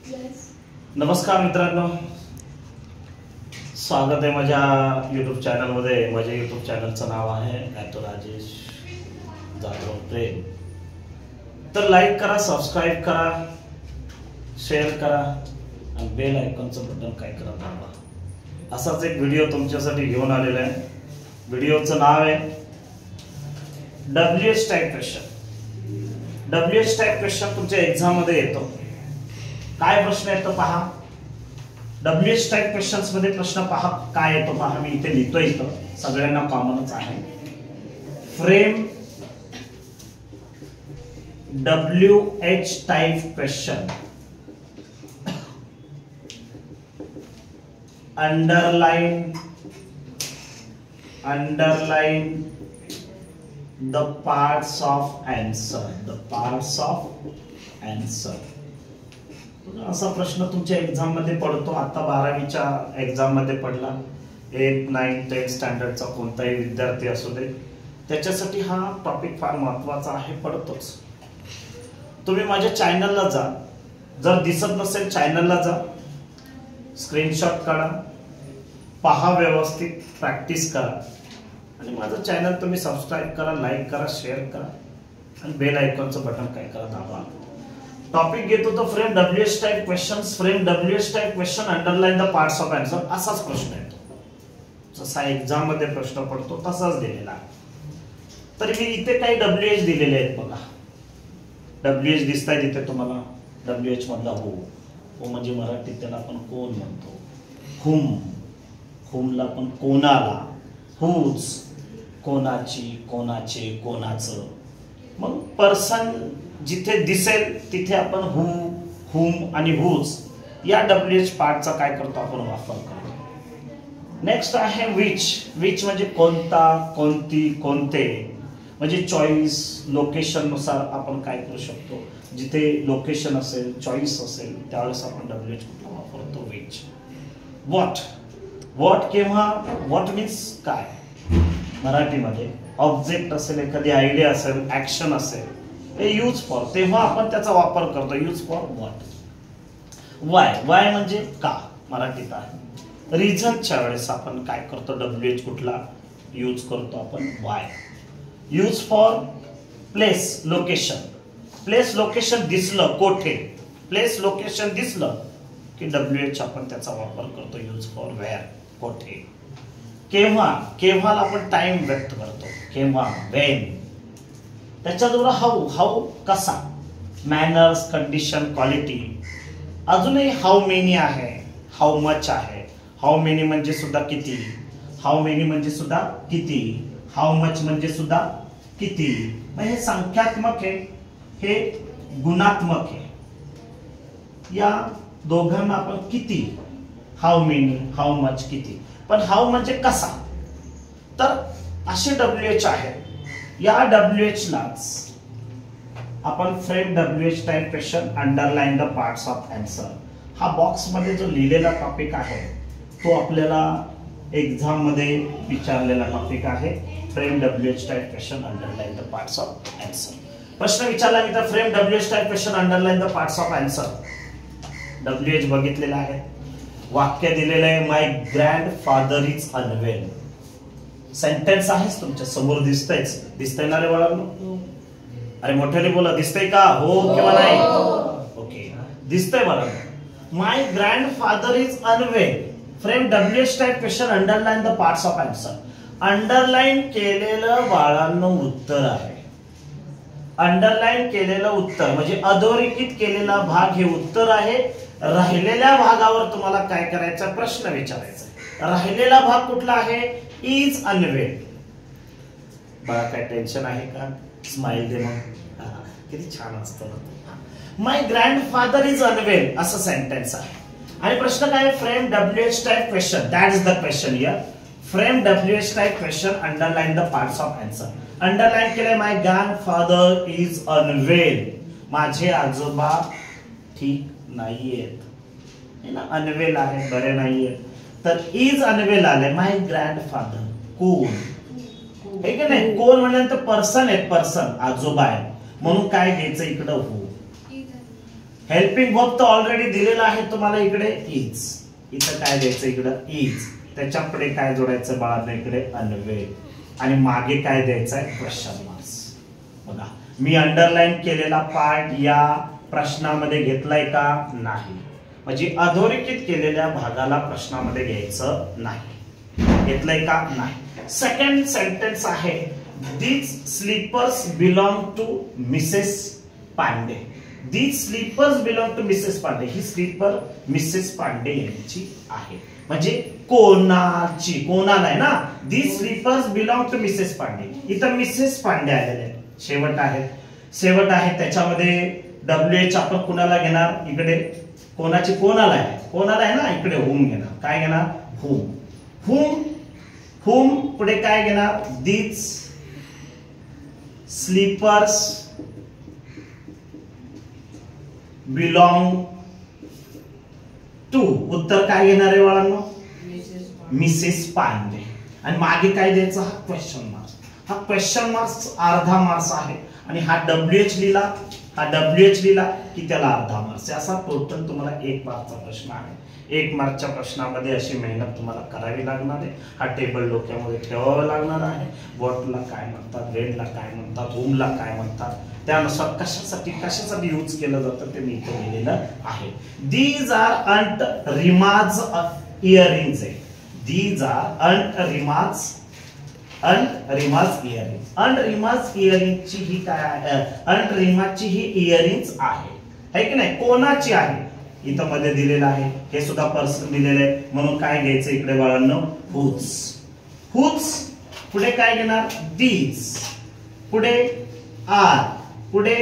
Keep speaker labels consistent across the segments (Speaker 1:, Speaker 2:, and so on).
Speaker 1: नमस्कार मित्रांनो, स्वागत आहे माझ्या YouTube चॅनलमध्ये. माझ्या YouTube चॅनलचं नाव आहे ॲक्टर राजेश जाधव प्रेम. तर लाईक करा, सबस्क्राईब करा, शेअर करा आणि बेल आयकॉनचं बटन काय करा दाबा. असाच एक व्हिडिओ तुमच्यासाठी घेऊन आलेला आहे. व्हिडिओचं नाव आहे WH type question. WH type question तुमच्या एक्झाम मध्ये येतो. काय प्रश्न येतो पहा. WH टाईप क्वेश्चन्स मध्ये प्रश्न पहा काय येतो पहा. मी इथे लिहितोय, इथं सगळ्यांना कॉमनच आहे. Frame WH type question. Underline the parts of answer. असा प्रश्न तुमच्या एक्झाम मध्ये पडतो. आता 12वीच्या एक्झाम मध्ये पडला. 8, 9, 10 स्टँडर्डचा कोणताही विद्यार्थी असू दे, त्याच्यासाठी हा टॉपिक फार महत्त्वाचा आहे, पडतोच. तुम्ही माझ्या चॅनलला जा, जर दिसत नसेल चॅनलला जा, स्क्रीनशॉट काढा, पहा, व्यवस्थित प्रॅक्टिस करा आणि माझं चॅनल तुम्ही सबस्क्राईब करा, लाईक करा, शेअर करा आणि बेल आयकॉनचं बटन काय करा दाबा. टॉपिक घेतो तो frame WH type questions. Frame WH type question, underline the parts of answer. असाच प्रश्न येतो, जसा एक्झाम मध्ये प्रश्न पडतो तसाच दिलेला आहे. तरी मी इथे काही WH दिलेले आहेत बघा. WH दिसताय तिथे तुम्हाला. WH मधला हो म्हणजे मराठीत त्याला आपण कोण म्हणतो. हुमला पण कोणाला, हुज कोणाची, कोणाचे, कोणाचं. मग पर्सन जिथे दिसेल तिथे आपण हुम आणि हुज या WH पार्टचा काय करतो आपण वापर करतो. नेक्स्ट आहे विच म्हणजे कोणता, कोणती, कोणते. म्हणजे चॉईस, लोकेशन नुसार आपण काय करू शकतो. जिथे लोकेशन असेल, चॉईस असेल, त्यावेळेस आपण WH कुठला वापरतो, विच. व्हॉट केव्हा, व्हॉट मीन्स काय मराठीमध्ये. ऑब्जेक्ट असेल, एखादी आयडिया असेल, ऍक्शन असेल, हे यूज फॉर, तेव्हा आपण त्याचा वापर करतो. Use for what. वाय म्हणजे का मराठीत आहे. रिझनच्या वेळेस आपण काय करतो, WH कुठला यूज करतो आपण, Y. Use for place, location. Place, location दिसलं, कोठे, प्लेस, लोकेशन दिसलं की WH आपण त्याचा वापर करतो. यूज फॉर वेअर, कोठे. केव्हाला आपण टाइम व्यक्त करतो, केव्हा, वेन. त्याच्याजवळ हाऊ कसा, मॅनर्स, कंडिशन, क्वालिटी. अजूनही हाऊ मेनी आहे, हाऊ मच आहे. हाऊ मेनी म्हणजे सुद्धा किती, हाऊ मेनी म्हणजे सुद्धा किती, हाऊ मच म्हणजे सुद्धा किती. हे संख्यात्मक आहे, हे गुणात्मक आहे. या दोघांना आपण किती, हाऊ मेनी, हाऊ मच, किती. पण हाऊ म्हणजे कसा. तर असे WH आहे. या WH लाच आपण frame WH type question, underline the parts of answer. हा बॉक्स मध्ये जो लिहिलेला टॉपिक आहे तो आपल्याला एक्झाम मध्ये विचारलेला टॉपिक आहे. Frame WH type question, underline the parts of answer. प्रश्न विचारला मी तर frame WH type question, underline the parts of answer. WH बघितलेला आहे. वाक्य दिलेलं आहे, माय ग्रँडफादर इज अनवेल. सेंटेन्स आहेच तुमच्या समोर, दिसतंय ना रे बाळांनो. अरे मोठ्याने बोला, दिसतंय का, हो किंवा नाही. ओके, दिसतंय मला. My grandfather is unwell. Frame WH type question, underline the parts of answer. Underline केलेलं बाळांनो उत्तर आहे. अंडरलाइन केलेलं उत्तर म्हणजे अधोरेखित केलेला भाग हे उत्तर आहे. राहिलेल्या भागावर तुम्हाला काय करायचा, प्रश्न विचारायचा. राहिलेला भाग कुठला आहे, इज अनवेल. बघा काय टेन्शन आहे का, स्माइल दे मग, किती छान असतं. माय ग्रँडफादर इज अनवेल असं सेंटेन्स आहे. आणि प्रश्न काय, frame WH type question. That is the question here. Frame WH type question, underline the parts of answer. Underline केलंय, माय ग्रँडफादर इज अनवेल. माझे आजोबा ठीक नाहीयेत, अनवेल आहे, बरे नाहीयेत. तर इज अनवेल आले. माय ग्रँडफादर कोण, हे की नाही, कोण म्हणल्यानंतर पर्सन आहे, पर्सन आजोबा आहे, म्हणून काय घ्यायचं इकडं, हो. हेल्पिंग वर्ब तर ऑलरेडी दिलेला आहे तुम्हाला इकडे इज. इथं काय द्यायचं इकडं इज. त्याच्या पुढे काय जोडायचं बाळांना इकडे अन्वय आणि मागे काय द्यायचं आहे क्वेश्चन मार्क्स. बघा मी अंडरलाईन केलेला पार्ट या प्रश्नामध्ये घेतलाय का नाही. म्हणजे अधोरेखित केलेल्या भागाला प्रश्नामध्ये घ्यायचं नाही. घेतलंय का नाही. सेकंड सेंटेन्स आहे these slippers belong to Mrs Pandey. These slippers belong to Mrs Pandey. ही स्लीपर मिसेस पांडे यांची आहे. म्हणजे कोणाची, कोणाला आहे ना. These slippers belong to Mrs Pandey. इथं मिसेस पांडे आलेले आहेत. शेवट आहे त्याच्यामध्ये WH आपण कुणाला घेणार इकडे. कोणाची कोणाला आहे ना इकडे होम घेणार. काय घेणार होम पुढे काय घेणार दीज स्लीपर्स बिलॉंग टू. उत्तर काय घेणार आहे बाळांनो मिसेस पांडे. आणि मागे काय द्यायचं हा क्वेश्चन मार्क्स. हा क्वेश्चन मार्क्स अर्धा मार्क्स आहे आणि हा WH लिहिला की त्याला अर्धा मार्क्स. असा टोटल तुम्हाला 1 मार्कचा प्रश्न आहे. 1 मार्कच्या प्रश्नामध्ये अशी मेहनत तुम्हाला करावी लागणार आहे. हा टेबल डोक्यामध्ये ठेवावा लागणार आहे. व्हॉटला काय म्हणतात, वेनला काय म्हणतात, होमला काय म्हणतात, त्यानुसार कशासाठी यूज केलं जातं ते मी इथे लिहिलेलं आहे. These are aunt Rima's earrings आहे. These are aunt Rima's earrings. अनरिमाज इयरिंगची ही काय आहे. अनरिमाजची ही इयरिंग्स आहे की नाही. कोणाची आहे इथं मध्ये दिलेलं आहे. हे सुद्धा पर्सन दिलेलं आहे. म्हणून काय घ्यायचं इकडे बाळांनो हुज. पुढे काय घेणार दीज. पुढे आर. पुढे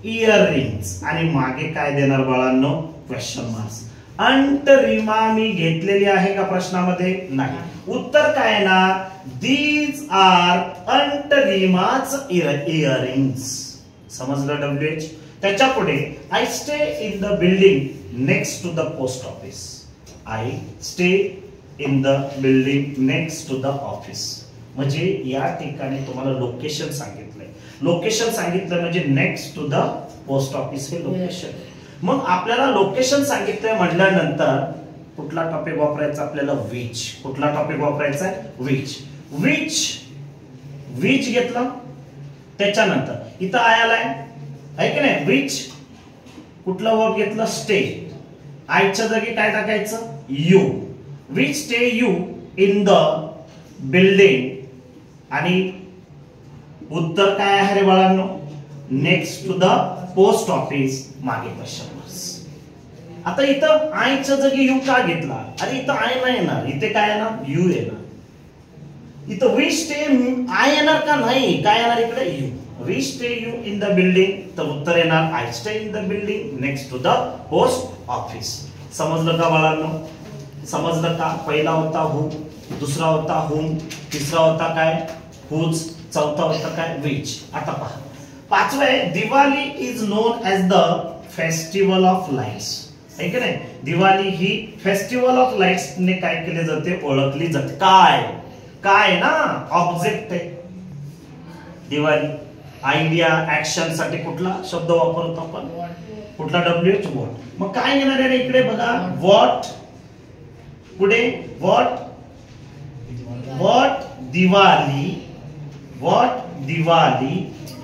Speaker 1: इयरिंग्स आणि मागे काय देणार बाळांनो क्वेश्चन मार्क्स. अंतरिमा मी घेतलेली आहे का प्रश्नामध्ये नाही. उत्तर काय येणार दीज आर अंतरिमाज इयरिंग्स. समजलं WH. त्याच्या पुढे I stay in the building next to the post office. I stay in the building next to the office. म्हणजे या ठिकाणी तुम्हाला लोकेशन सांगितलं म्हणजे next to the post office हे लोकेशन. मग आपल्याला लोकेशन सांगितलंय म्हटल्यानंतर कुठला टॉपिक वापरायचा आपल्याला विच. कुठला टॉपिक वापरायचा आहे विच घेतलं. त्याच्यानंतर इथं आयालाय आहे की नाही विच. कुठला वर्ब घेतला स्टे. आयच्या जागी काय टाकायचं you. Which stay you in the building आणि उत्तर काय आहे रे बाळांनो next to the post office. मागे क्वेश्चन मार्क्स. आता इथं आयच्या जागी यू का घेतला. अरे इथं आय नाही येणार. इथे काय येणार यू येणार. इथं वी स्टे आय येणार का नाही. काय येणार इकडे you. We stay you in the building तर उत्तर येणार I stay in the building next to the post office. समजलं का बाळांनो. समजलं का. पहिला होता हू, दुसरा होता हुम, तिसरा होता काय हुज, चौथा होता काय विच. आता पहा पाचवा आहे Diwali is known as the festival of lights. आहे की नाही. दिवाळी ही फेस्टिवल ऑफ लाईट्स ने काय केले जाते ओळखली जाते. काय ना ऑब्जेक्ट आहे दिवाळी. आयडिया ऍक्शन साठी कुठला शब्द वापरतो आपण कुठला WH व्हॉट. मग काय येणार आहे इकडे बघा व्हॉट. पुढे what Diwali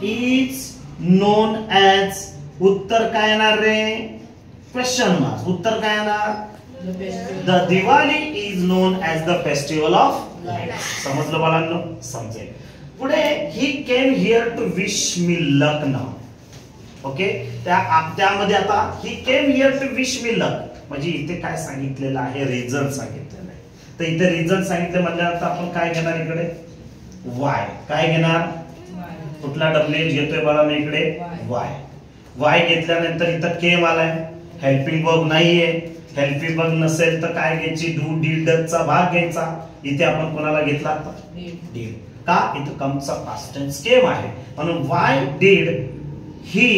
Speaker 1: is known as. उत्तर काय येणार रे क्वेश्चन मार्क्स. उत्तर काय येणार the Diwali is known as the festival of lights. समजलं बाळांनो समजेल. पुढे he came here to wish me luck now. Okay त्यामध्ये आता he came here to wish me luck म्हणजे इथे काय सांगितलेलं आहे रिझन सांगितलेलं आहे. तर इथे रिझन सांगितलं म्हटल्यानंतर आपण काय घेणार इकडे वाय. काय घेणार कुठला WH घेतोय बाळांनो इकडे वाय घेतल्यानंतर इथं केम आलाय. हेल्पिंग वर्ब नाहीये. हेल्पिंग वर्ब नसेल तर काय घ्यायची डू डीडचा भाग घ्यायचा. इथे आपण कोणाला घेतला डीड. का इथं कमचा पास्ट टेन्स केम आहे म्हणून वाय डीड ही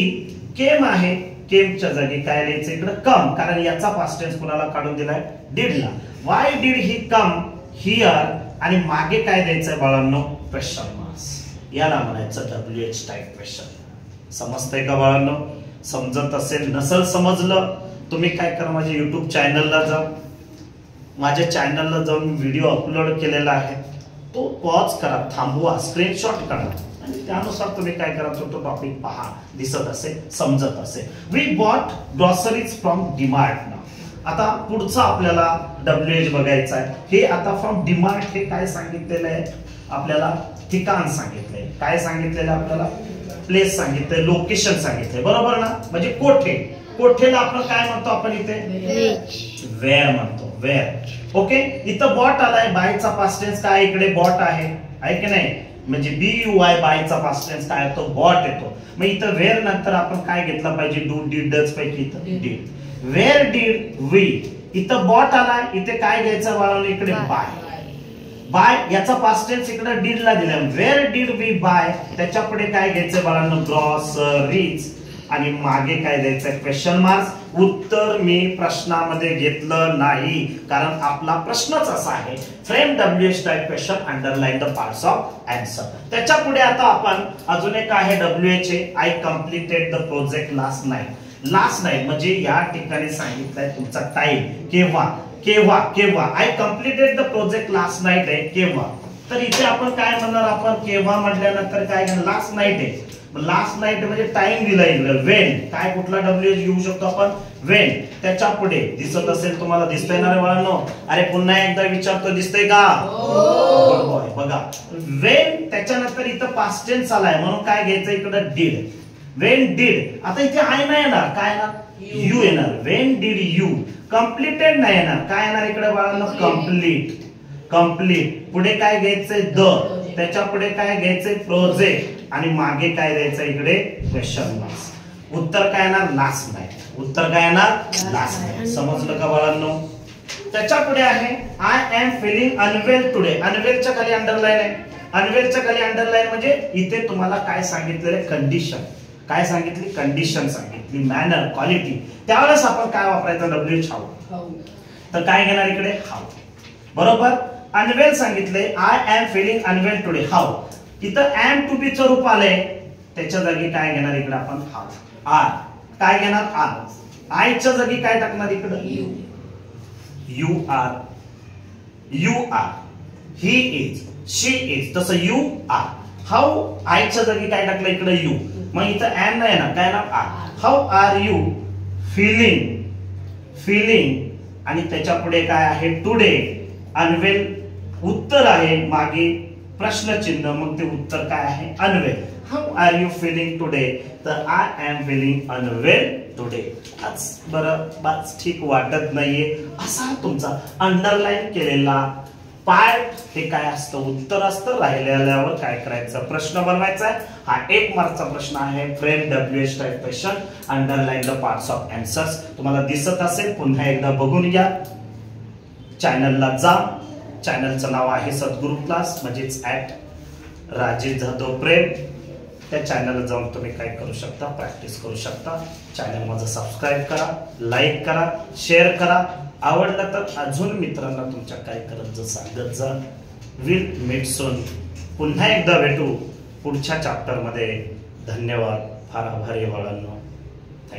Speaker 1: केम आहे. केमच्या जागी काय लिहायचं इकडे कम कारण याचा पास्ट टेन्स कोणाला काढून दिलाय डीडला. Why did he come here आणि मागे काय द्यायचंय बाळांनो क्वेश्चन मार्क्स. याला म्हणायचं WH टाइप क्वेश्चन. समजतंय का बाळांनो. समजत असेल, नसेल समजलं तुम्ही काय करा, माझ्या युट्यूब चॅनलला जा, माझ्या चॅनलला जाऊन व्हिडिओ अपलोड केलेला आहे तो पॉज करा, थांबवा, स्क्रीनशॉट काढा आणि त्यानुसार तुम्ही काय करा, तो टॉपिक पहा, दिसत असेल, समजत असेल. We bought groceries from DMart. आता पुढचं आपल्याला WH बघायचं आहे. हे आता फ्रॉम डीमार्ट हे काय सांगितलेलं आहे आपल्याला, ठिकाण सांगितलंय, काय सांगितलेलं आपल्याला, प्लेस सांगितलंय, लोकेशन सांगितलंय, बरोबर ना. म्हणजे कोठे, कोठेला आपण काय म्हणतो, आपण इथे वेअर म्हणतो, वेअर. ओके, इथं बॉट आलाय, बायचा पास्ट टेन्स काय, इकडे बॉट आहे की नाही, म्हणजे BUY बायचा पास्ट टेन्स काय तो बॉट येतो. मग इथं वेअर नंतर आपण काय घेतलं पाहिजे, डू डिड डज पैकी इथं डिड. वेअर डिड वी, इथं बॉट आलाय, इथे काय घ्यायचं बाळांनो, इकडे बाय. बाय याचा पास्ट टेन्स इकडे डिड ला दिला, वेअर डिड वी बाय, त्याच्या पुढे काय घ्यायचं बाळांनो, ग्रॉसरीज, आणि मागे काय द्यायचं, क्वेश्चन मार्क. उत्तर मी प्रश्नामध्ये घेतलं नाही, कारण आपला प्रश्नच असा आहे, frame WH type question, underline the parts of answer. त्याच्या पुढे आता आपण अजून एक आहे WH, I completed the project last night. Last night म्हणजे या ठिकाणी सांगितलंय तुमचा टाइम, केव्हा केव्हा केव्हा, I completed the project last night आहे केव्हा. तर इथे आपण काय म्हणणार, आपण केव्हा म्हटल्यानंतर काय करणार, लास्ट नाईट आहे. लास्ट नाईट म्हणजे टाइम दिला इकडे, वेन, काय कुठला WH घेऊ शकतो आपण, वेन. त्याच्या पुढे दिसत असेल तुम्हाला, दिसतंय ना रे बाळांनो, अरे पुन्हा एकदा विचारतो, दिसतंय का, बघा वेन. त्याच्यानंतर इथं पास्ट टेन्स आलाय म्हणून काय घ्यायचं, इकडे डिड, वेन डिड. आता इथे आय नाही येणार, काय येणार, यू येणार, वेन डिड यू. कम्प्लीटेड नाही येणार, काय येणार इकडे बाळांनो, कम्प्लीट, कम्प्लीट. पुढे काय घ्यायचंय, द, त्याच्या पुढे काय घ्यायचंय, प्रोजेक्ट, आणि मागे काय द्यायचं इकडे, क्वेश्चन मार्क. उत्तर काय येणार, लास्ट नाईट. उत्तर काय येणार, लास्ट नाईट. समजलं का बाळांनो. त्याच्या पुढे आहे, I am feeling unwell today. अनवेलच्या खाली अंडरलाईन आहे, अनवेलच्या खाली अंडरलाईन म्हणजे इथे तुम्हाला काय सांगितलेलं, कंडिशन, काय सांगितली, कंडिशन सांगितली, मॅनर, क्वालिटी. त्यावेळेस आपण काय वापरायचं, WH हाऊ. तर काय घेणार इकडे, हाऊ, बरोबर. अनवेल सांगितले, I am feeling unwell today, how. इथं एम टू बी चं रूप आलंय, त्याच्या जागी काय घेणार इकडे आपण, हाऊ. आर, काय घेणार, आर. आय च्या जागी काय टाकणार इकडे, you are, you are. He is, she is, तसं यू आर. हाऊ, आय च्या जागी काय टाकलं इकडे, यू. मग इथं एम नाही ना, काय ना, are. How are you feeling, feeling, आणि त्याच्या पुढे काय आहे, टुडे. अनवेल उत्तर आहे, मागे प्रश्नचिन्ह, मग ते उत्तर काय आहे, unwell. How are you feeling today, तर I am feeling unwell today. आज बरं बाच ठीक वाटत नाहीये, असा तुमचा अंडरलाईन केलेला पार्ट हे काय असतं, उत्तर असतं. राहिलेल्यावर काय करायचं, प्रश्न बनवायचा आहे. हा 1 मार्कचा प्रश्न आहे, frame WH type question, underline the parts of answers. तुम्हाला दिसत असेल, पुन्हा एकदा बघून घ्या. चॅनलला जा, चॅनलचं नाव आहे सद्गुरू क्लास, म्हणजेच @राजेश जाधव प्रेम. त्या चॅनलला जाऊन तुम्ही काय करू शकता, प्रॅक्टिस करू शकता. चॅनल माझं सबस्क्राईब करा, लाईक करा, शेअर करा. आवडलं तर अजून मित्रांना तुमच्या काय करत जा, सांगत जा. Will meet soon. पुन्हा एकदा भेटू पुढच्या चॅप्टर मध्ये. धन्यवाद, फार आभारी बाळांनो.